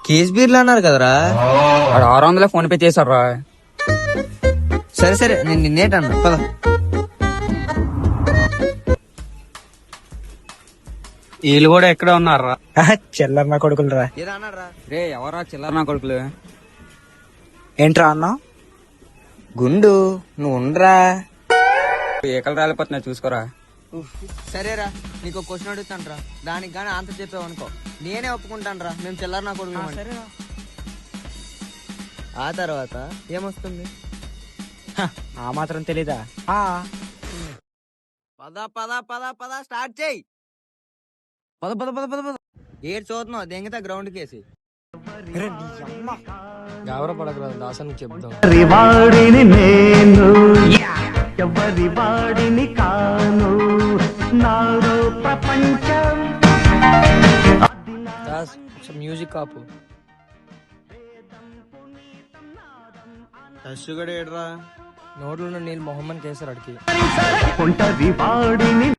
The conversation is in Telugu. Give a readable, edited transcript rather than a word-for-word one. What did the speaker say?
కేస్ బీర్లు అన్నారు కదరా. వాడు 600 ఫోన్ పే చేశారా. సరే సరే నేను నిన్నేటన్నా పద. వీళ్ళు కూడా ఎక్కడ ఉన్నారా? చిల్లర నా కొడుకులు రా. ఏదో అన్నారా. రే ఎవరా చిల్లర నా కొడుకులు. ఏంట్రా అన్నా? గుండు నువ్వు ఉండరా. ఏకలు రాలిపోతున్నా చూసుకోరా. సరేరా నీకు క్వశ్చన్ అడుగుతాను, దానికి గానీ ఆన్సర్ చెప్పావు అనుకో నేనే ఒప్పుకుంటాను రా, మేము చిల్లర నా కొడుకు. ఆ తర్వాత ఏమొస్తుంది? ఆ మాత్రం తెలీదా? పద పద పద పద స్టార్ట్ చేయి. పద పద పద పద పద. ఏడు చూస్తున్నావు దెంగతా గ్రౌండ్ కేసి. గౌరవపడకరా దాసానికి చెప్తాం. ఎవరివాడిని నేను ఎవరివాడిని కాను నాలో ప్రపంచం. మ్యూజిక్ ఆపు. ఏడ్రా నోట్లో నీళ్ళు మొహమ్మన్ కేసర్ అడికి. ఒంటరి వాడిని